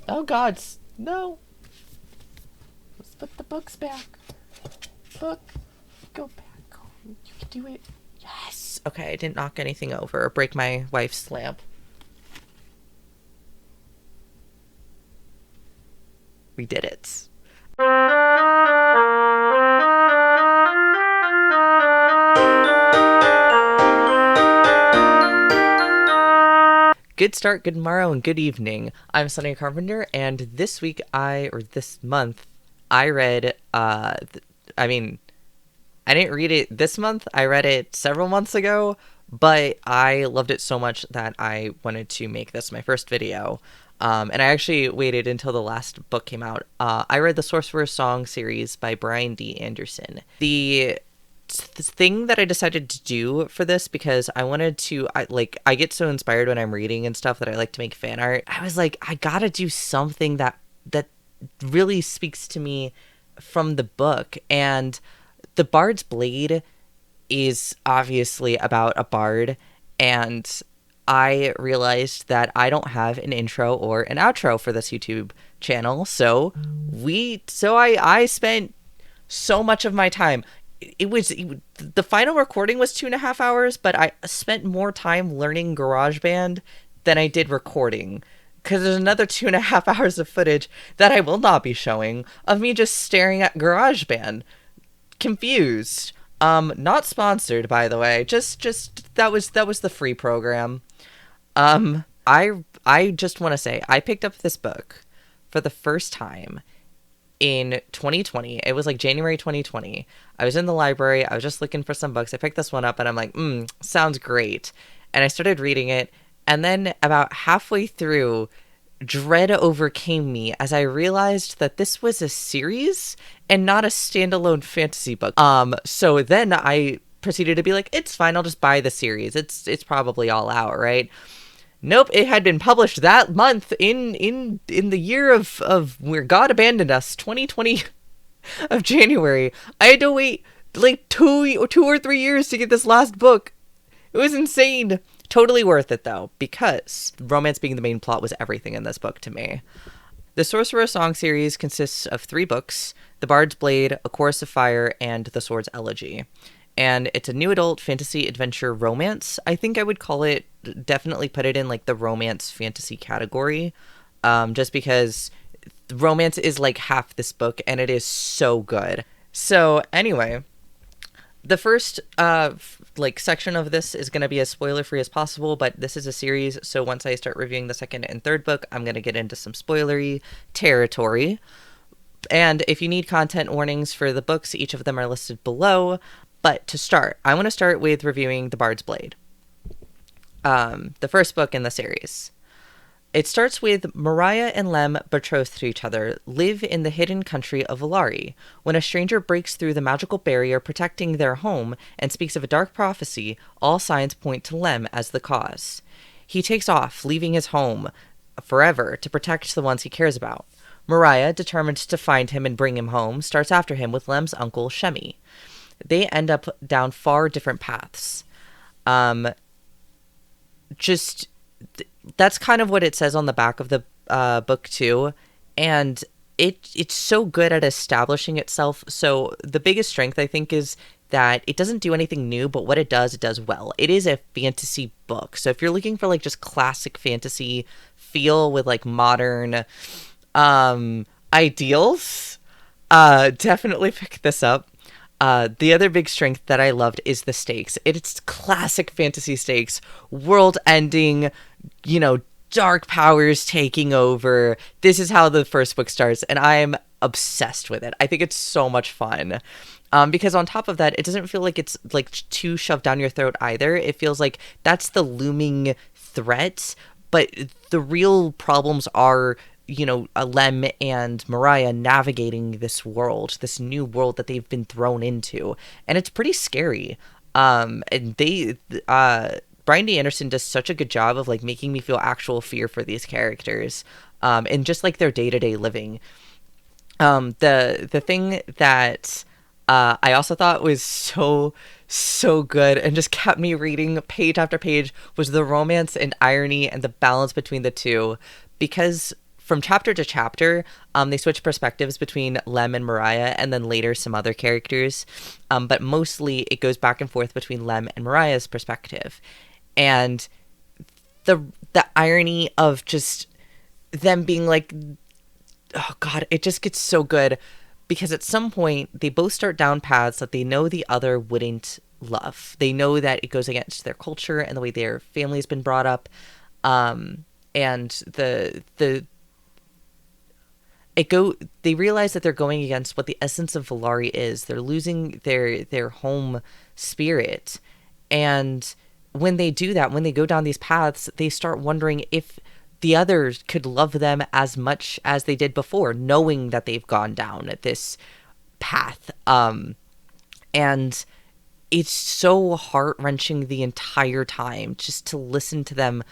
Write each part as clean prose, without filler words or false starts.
Oh God, no. Let's put the books back. Book, go back. You can do it. Yes. Okay, I didn't knock anything over or break my wife's lamp. We did it. Good start, good morrow, and good evening. I'm Sonny Carpenter, and this week this month, I read, I mean, I didn't read it this month. I read it several months ago, but I loved it so much that I wanted to make this my first video. And I actually waited until the last book came out. I read the Sorcerer Song series by Brian D. Anderson. The thing that I decided to do for this, because I wanted to, I get so inspired when I'm reading and stuff that I like to make fan art. I was like, I gotta do something that really speaks to me from the book. And the Bard's Blade is obviously about a bard, and I realized that I don't have an intro or an outro for this YouTube channel, so I spent so much of my time. The final recording was 2.5 hours, but I spent more time learning GarageBand than I did recording, because there's another 2.5 hours of footage that I will not be showing of me just staring at GarageBand, confused. Not sponsored, by the way. Just that was the free program. I just want to say I picked up this book for the first time in 2020. It was like January 2020. I was in the library. I was just looking for some books. I picked this one up and I'm like, sounds great. And I started reading it. And then about halfway through, dread overcame me as I realized that this was a series and not a standalone fantasy book. So then I proceeded to be like, it's fine, I'll just buy the series. It's probably all out, right? Nope, it had been published that month in the year of where God abandoned us, 2020 of January. I had to wait like 2 or 3 years to get this last book. It was insane. Totally worth it, though, because romance being the main plot was everything in this book to me. The Sorcerer Song series consists of 3 books: The Bard's Blade, A Chorus of Fire, and The Sword's Elegy. And it's a new adult fantasy adventure romance. I think I would call it, definitely put it in like the romance fantasy category, just because romance is like half this book, and it is so good. So anyway, the first section of this is going to be as spoiler free as possible, but this is a series, so once I start reviewing the second and third book, I'm going to get into some spoilery territory. And if you need content warnings for the books, each of them are listed below. But to start, I want to start with reviewing The Bard's Blade, the first book in the series. It starts with Mariah and Lem, betrothed to each other, live in the hidden country of Valari, when a stranger breaks through the magical barrier protecting their home and speaks of a dark prophecy. All signs point to Lem as the cause. He takes off, leaving his home forever to protect the ones he cares about. Mariah, determined to find him and bring him home, starts after him with Lem's uncle, Shemi. They end up down far different paths. That's kind of what it says on the back of the book too, and it's so good at establishing itself. So the biggest strength, I think, is that it doesn't do anything new, but what it does well. It is a fantasy book, so if you're looking for like just classic fantasy feel with like modern ideals, definitely pick this up. The other big strength that I loved is the stakes. It's classic fantasy stakes, world-ending, dark powers taking over. This is how the first book starts, and I'm obsessed with it. I think it's so much fun. Because on top of that, it doesn't feel like it's like too shoved down your throat either. It feels like that's the looming threat, but the real problems are Lem and Mariah navigating this world, this new world that they've been thrown into, and it's pretty scary. And Brian D. Anderson does such a good job of like making me feel actual fear for these characters, and just like their day-to-day living. The thing that I also thought was so good and just kept me reading page after page was the romance and irony and the balance between the two, because from chapter to chapter, they switch perspectives between Lem and Mariah, and then later some other characters. But mostly it goes back and forth between Lem and Mariah's perspective. And the irony of just them being like, oh God, it just gets so good. Because at some point, they both start down paths that they know the other wouldn't love. They know that it goes against their culture and the way their family's been brought up. And they realize that they're going against what the essence of Valari is. They're losing their home spirit. And when they do that, when they go down these paths, they start wondering if the others could love them as much as they did before, knowing that they've gone down this path. And it's so heart-wrenching the entire time just to listen to them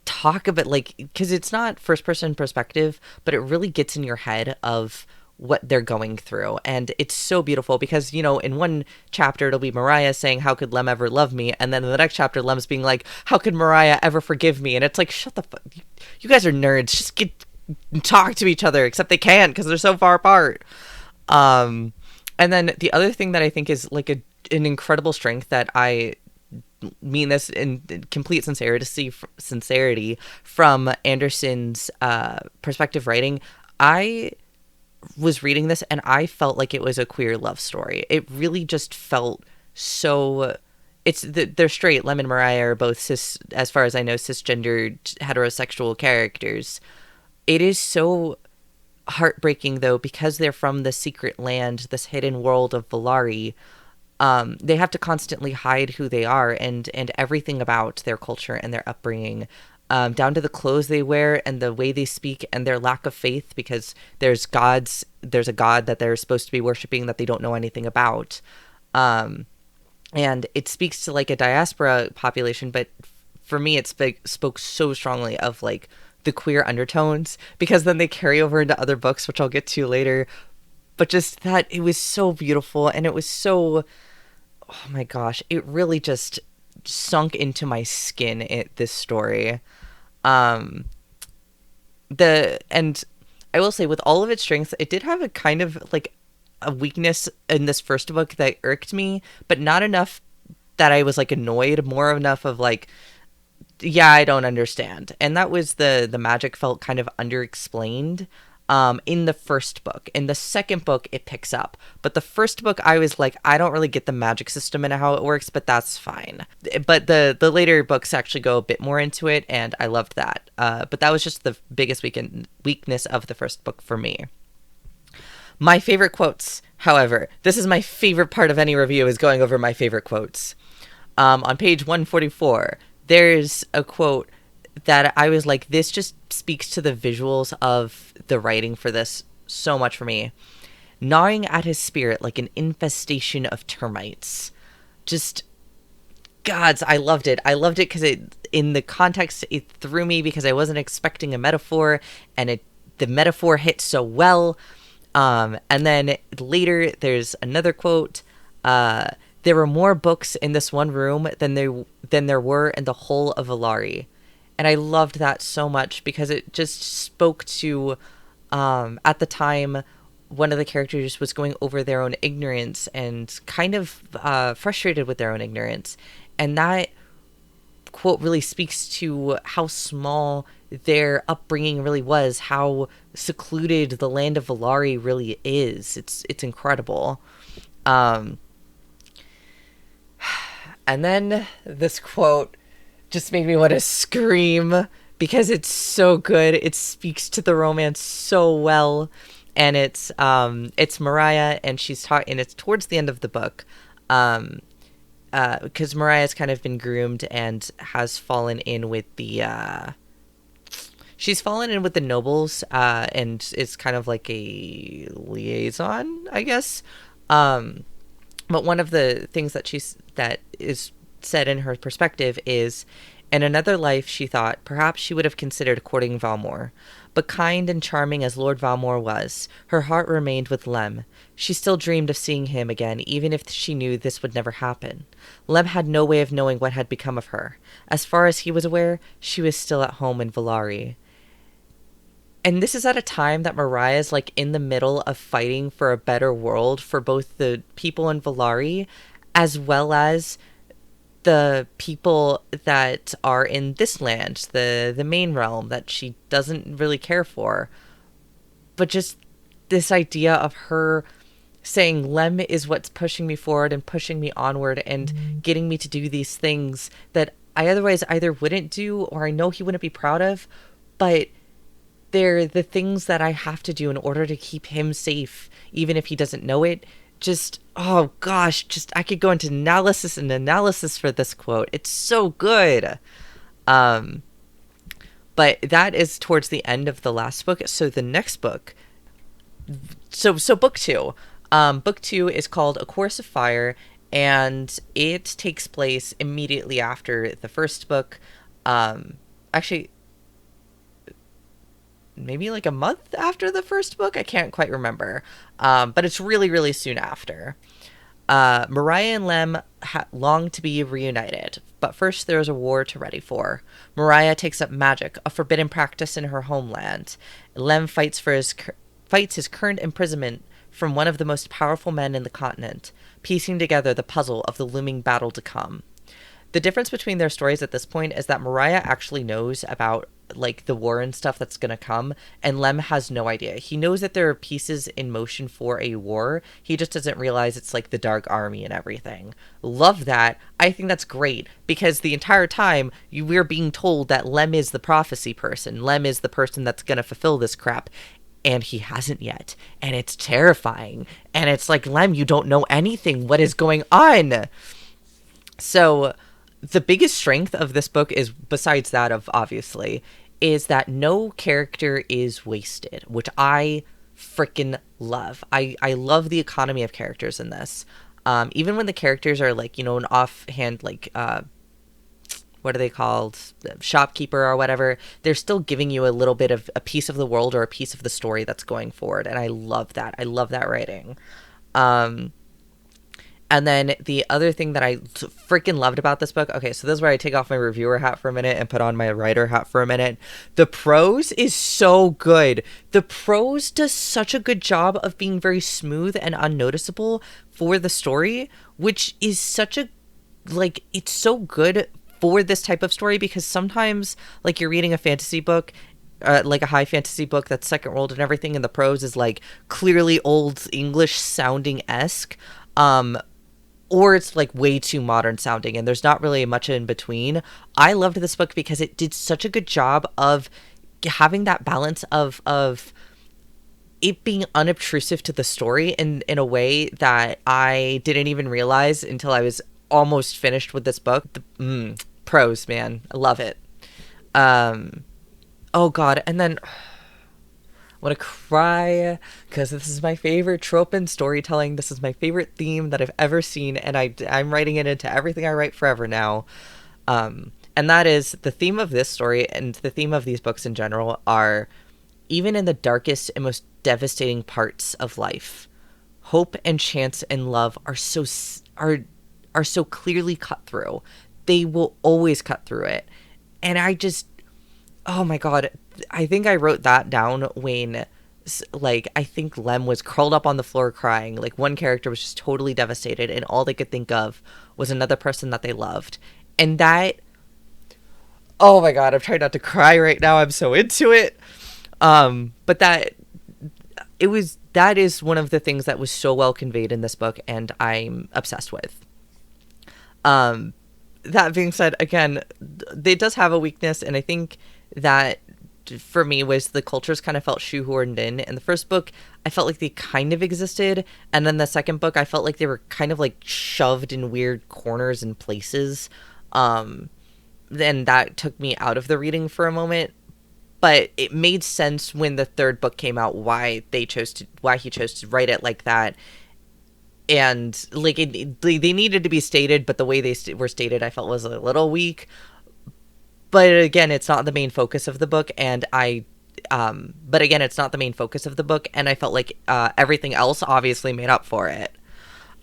talk about, like, because it's not first-person perspective, but it really gets in your head of what they're going through. And it's so beautiful because, you know, in one chapter it'll be Mariah saying, how could Lem ever love me? And then in the next chapter, Lem's being like, how could Mariah ever forgive me? And it's like, shut the fuck, you guys are nerds, just talk to each other, except they can't because they're so far apart. And then the other thing that I think is like an incredible strength, that I mean this in complete sincerity from Anderson's perspective writing. I was reading this and I felt like it was a queer love story. It really just felt so... they're straight. Lem and Mariah are both as far as I know, cisgendered heterosexual characters. It is so heartbreaking though, because they're from the secret land, this hidden world of Valari. They have to constantly hide who they are and everything about their culture and their upbringing. Down to the clothes they wear and the way they speak and their lack of faith, because there's a god that they're supposed to be worshiping that they don't know anything about. And it speaks to like a diaspora population, but for me it spoke so strongly of like the queer undertones, because then they carry over into other books, which I'll get to later. But just that, it was so beautiful, and it was so, oh my gosh, it really just sunk into my skin, this story. And I will say, with all of its strengths, it did have a kind of like a weakness in this first book that irked me, but not enough that I was like annoyed, more enough of like, yeah, I don't understand. And that was the magic felt kind of underexplained in the first book. In the second book, it picks up. But the first book, I was like, I don't really get the magic system and how it works, but that's fine. But the later books actually go a bit more into it, and I loved that. But that was just the biggest weakness of the first book for me. My favorite quotes, however, this is my favorite part of any review, is going over my favorite quotes. On page 144, there's a quote that I was like, this just speaks to the visuals of the writing for this so much for me. Gnawing at his spirit like an infestation of termites. Just, gods, I loved it. I loved it because in the context, it threw me because I wasn't expecting a metaphor, and the metaphor hit so well. And then later, there's another quote. There were more books in this one room than there were in the whole of Valari. And I loved that so much because it just spoke to, at the time, one of the characters was going over their own ignorance and kind of frustrated with their own ignorance. And that quote really speaks to how small their upbringing really was, how secluded the land of Valari really is. It's incredible. And then this quote just made me want to scream because it's so good. It speaks to the romance so well. And it's Mariah, and she's talking, and it's towards the end of the book, because Mariah's kind of been groomed and has fallen in with the nobles, and it's kind of like a liaison, I guess. But one of the things that is said in her perspective is, in another life, she thought, perhaps she would have considered courting Valmore. But kind and charming as Lord Valmore was, her heart remained with Lem. She still dreamed of seeing him again, even if she knew this would never happen. Lem had no way of knowing what had become of her. As far as he was aware, she was still at home in Valari. And this is at a time that Mariah's like in the middle of fighting for a better world for both the people in Valari as well as the people that are in this land, the main realm that she doesn't really care for. But just this idea of her saying Lem is what's pushing me forward and pushing me onward and getting me to do these things that I otherwise either wouldn't do or I know he wouldn't be proud of, but they're the things that I have to do in order to keep him safe, even if he doesn't know it. Just, oh gosh, just I could go into analysis and analysis for this quote. It's so good. Um, but that is towards the end of the last book. So the next book, so book two. Book two is called A Course of Fire, and it takes place immediately after the first book. Actually, maybe like a month after the first book. I can't quite remember. But it's really, really soon after. Mariah and Lem long to be reunited, but first there is a war to ready for. Mariah takes up magic, a forbidden practice in her homeland. Lem fights his current imprisonment from one of the most powerful men in the continent, piecing together the puzzle of the looming battle to come. The difference between their stories at this point is that Mariah actually knows about like the war and stuff that's going to come, and Lem has no idea. He knows that there are pieces in motion for a war. He just doesn't realize it's like the Dark Army and everything. Love that. I think that's great because the entire time we're being told that Lem is the prophecy person. Lem is the person that's going to fulfill this crap. And he hasn't yet. And it's terrifying. And it's like, Lem, you don't know anything. What is going on? So the biggest strength of this book is, besides that of obviously, is that no character is wasted, which I freaking love. I love the economy of characters in this. Even when the characters are like, you know, an offhand, like, what are they called? Shopkeeper or whatever. They're still giving you a little bit of a piece of the world or a piece of the story that's going forward. And I love that. I love that writing. And then the other thing that I freaking loved about this book, okay, so this is where I take off my reviewer hat for a minute and put on my writer hat for a minute. The prose is so good. The prose does such a good job of being very smooth and unnoticeable for the story, which is such a, like, it's so good for this type of story because sometimes, like, you're reading a fantasy book, like a high fantasy book that's second world and everything, and the prose is, like, clearly old English sounding-esque, or it's like way too modern sounding and there's not really much in between. I loved this book because it did such a good job of having that balance of it being unobtrusive to the story in a way that I didn't even realize until I was almost finished with this book. The prose, man, I love it. Oh god, and then I want to cry because this is my favorite trope in storytelling. This is my favorite theme that I've ever seen, and I'm writing it into everything I write forever now. And that is the theme of this story and the theme of these books in general are, even in the darkest and most devastating parts of life, hope and chance and love are so clearly cut through. They will always cut through it. And I just, oh my god, I think I wrote that down when, like, I think Lem was curled up on the floor crying. Like, one character was just totally devastated, and all they could think of was another person that they loved. And that, oh my god, I'm trying not to cry right now. I'm so into it. But that is one of the things that was so well conveyed in this book, and I'm obsessed with. That being said, again, it does have a weakness, and I think that for me was the cultures kind of felt shoehorned in. In the first book, I felt like they kind of existed, and then the second book, I felt like they were kind of like shoved in weird corners and places. Then that took me out of the reading for a moment, but it made sense when the third book came out why he chose to write it like that. And like they needed to be stated, but the way they were stated I felt was a little weak. But again, it's not the main focus of the book, and I felt like everything else obviously made up for it.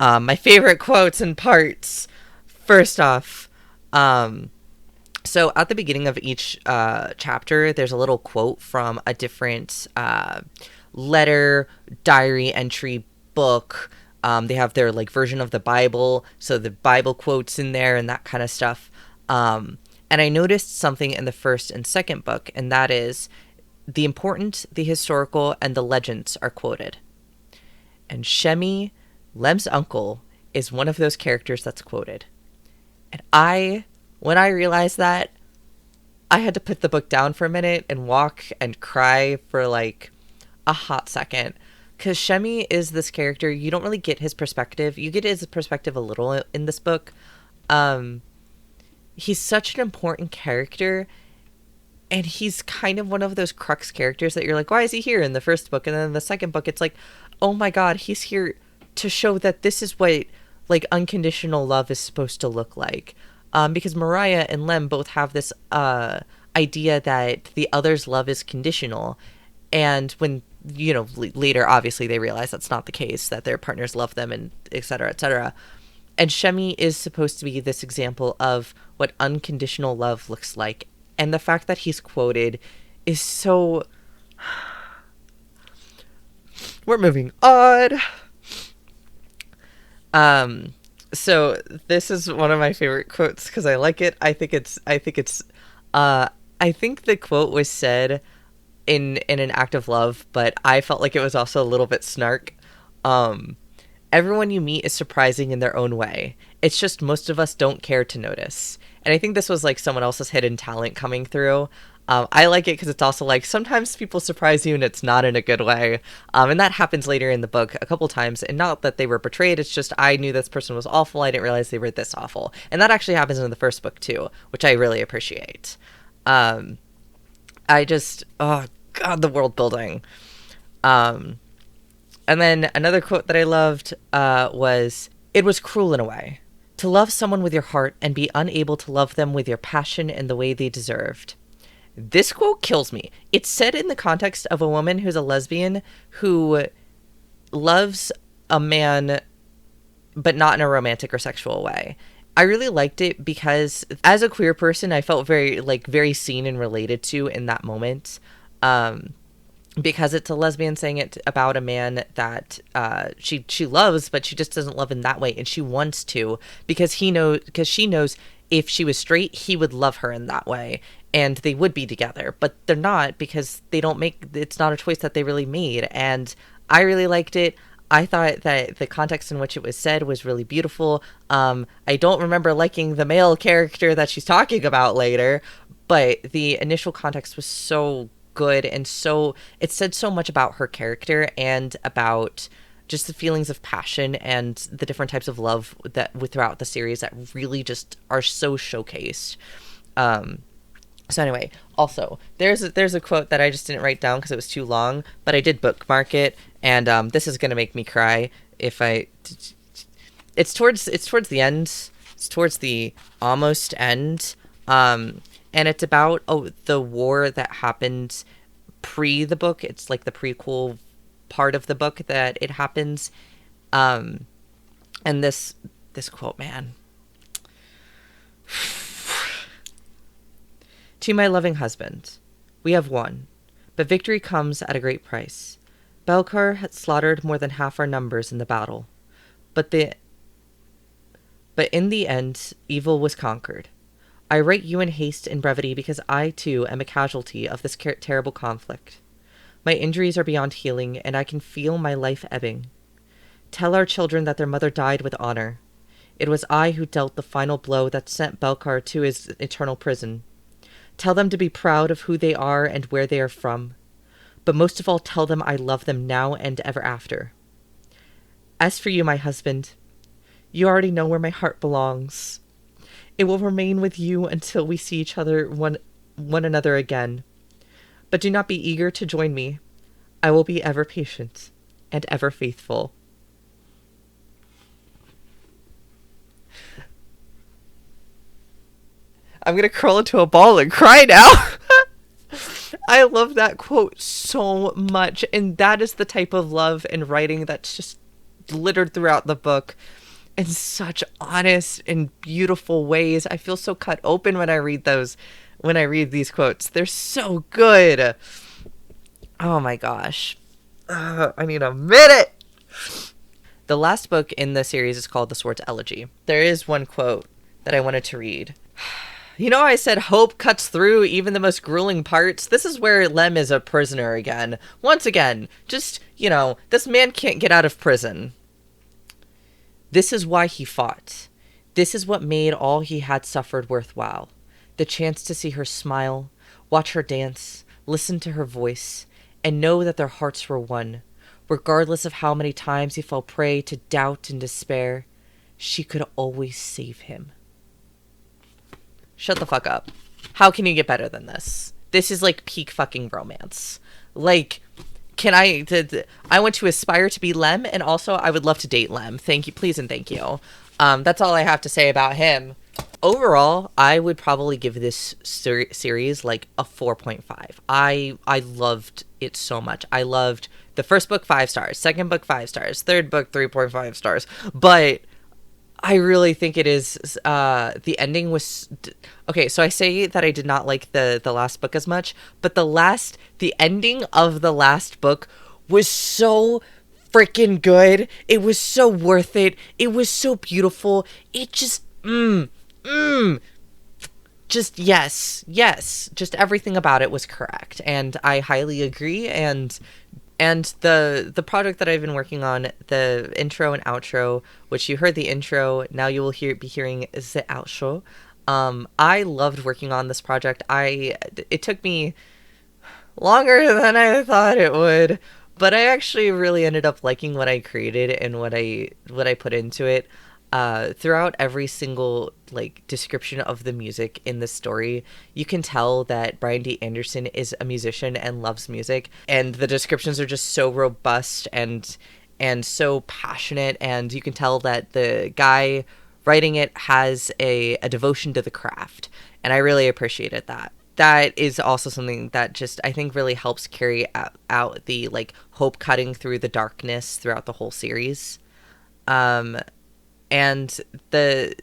My favorite quotes and parts. First off, So at the beginning of each chapter, there's a little quote from a different letter, diary entry, book. They have their like version of the Bible, so the Bible quotes in there and that kind of stuff. And I noticed something in the first and second book, and that is the important, the historical, and the legends are quoted. And Shemi, Lem's uncle, is one of those characters that's quoted. And when I realized that, I had to put the book down for a minute and walk and cry for like a hot second. Because Shemi is this character, you don't really get his perspective. You get his perspective a little in this book. He's such an important character, and he's kind of one of those crux characters that you're like, why is he here in the first book? And then in the second book, it's like, oh my god, he's here to show that this is what like unconditional love is supposed to look like. Because Mariah and Lem both have this idea that the other's love is conditional, and when later obviously they realize that's not the case, that their partners love them and etc etc. And Shemi is supposed to be this example of what unconditional love looks like, and the fact that he's quoted is so... We're moving on. So this is one of my favorite quotes because I like it. I think the quote was said in an act of love, but I felt like it was also a little bit snark. Everyone you meet is surprising in their own way. It's just most of us don't care to notice. And I think this was like someone else's hidden talent coming through. I like it because it's also like sometimes people surprise you and it's not in a good way. And that happens later in the book a couple times. And not that they were betrayed, it's just I knew this person was awful. I didn't realize they were this awful. And that actually happens in the first book too, which I really appreciate. Oh god, the world building. And then another quote that I loved was, "It was cruel in a way, to love someone with your heart and be unable to love them with your passion in the way they deserved." This quote kills me. It's said in the context of a woman who's a lesbian who loves a man, but not in a romantic or sexual way. I really liked it because as a queer person, I felt very seen and related to in that moment. Because it's a lesbian saying it about a man that she loves, but she just doesn't love in that way, and she wants to because she knows if she was straight, he would love her in that way, and they would be together. But they're not because it's not a choice that they really made, and I really liked it. I thought that the context in which it was said was really beautiful. I don't remember liking the male character that she's talking about later, but the initial context was so good, and so it said so much about her character and about just the feelings of passion and the different types of love that throughout the series that really just are so showcased. So anyway, also there's a quote that I just didn't write down because it was too long, but I did bookmark it, and this is gonna make me cry if I. It's towards the end. It's towards the almost end. And it's about the war that happened pre the book. It's like the prequel part of the book that it happens. And this quote, man. "To my loving husband, we have won, but victory comes at a great price. Belcar had slaughtered more than half our numbers in the battle, but in the end, evil was conquered. I write you in haste and brevity because I, too, am a casualty of this terrible conflict. My injuries are beyond healing, and I can feel my life ebbing. Tell our children that their mother died with honor. It was I who dealt the final blow that sent Belcar to his eternal prison. Tell them to be proud of who they are and where they are from. But most of all, tell them I love them now and ever after. As for you, my husband, you already know where my heart belongs. It will remain with you until we see each other one another again. But do not be eager to join me. I will be ever patient and ever faithful." I'm gonna curl into a ball and cry now. I love that quote so much, and that is the type of love and writing that's just littered throughout the book. in such honest and beautiful ways. I feel so cut open when I read these quotes. They're so good. Oh my gosh. I need a minute. The last book in the series is called The Sword's Elegy. There is one quote that I wanted to read. You know, I said hope cuts through even the most grueling parts. This is where Lem is a prisoner again. Once again, just, this man can't get out of prison. This is why he fought. This is what made all he had suffered worthwhile. The chance to see her smile, watch her dance, listen to her voice, and know that their hearts were one. Regardless of how many times he fell prey to doubt and despair, she could always save him. Shut the fuck up. How can you get better than this? This is like peak fucking romance. Like, I want to aspire to be Lem, and also I would love to date Lem. Thank you, please and thank you. That's all I have to say about him. Overall, I would probably give this series like a 4.5. I loved it so much. I loved the first book 5 stars, second book 5 stars, third book 3.5 stars. But I really think it is the ending was okay. So I say that I did not like the last book as much, but the ending of the last book was so freaking good. It was so worth it. It was so beautiful. It just just yes, just everything about it was correct, and I highly agree. And the project that I've been working on, the intro and outro, which you heard the intro, now you will be hearing the outro. I loved working on this project. It took me longer than I thought it would, but I actually really ended up liking what I created and what I put into it. Throughout every single description of the music in the story, you can tell that Brian D. Anderson is a musician and loves music, and the descriptions are just so robust and so passionate, and you can tell that the guy writing it has a devotion to the craft, and I really appreciated that. That is also something that just I think really helps carry out the hope cutting through the darkness throughout the whole series. And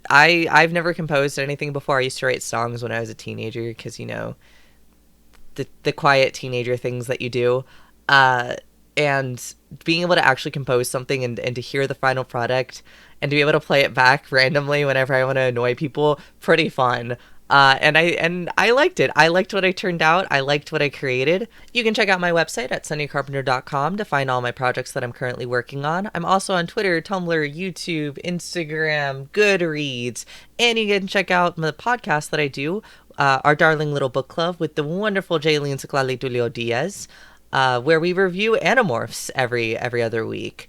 I've never composed anything before. I used to write songs when I was a teenager because, the quiet teenager things that you do. And being able to actually compose something and to hear the final product and to be able to play it back randomly whenever I want to annoy people, pretty fun. And I liked it. I liked what I turned out. I liked what I created. You can check out my website at sonnycarpenter.com to find all my projects that I'm currently working on. I'm also on Twitter, Tumblr, YouTube, Instagram, Goodreads, and you can check out the podcast that I do, our darling little book club with the wonderful Jaylene Ciclali Tulio Diaz, where we review Animorphs every other week.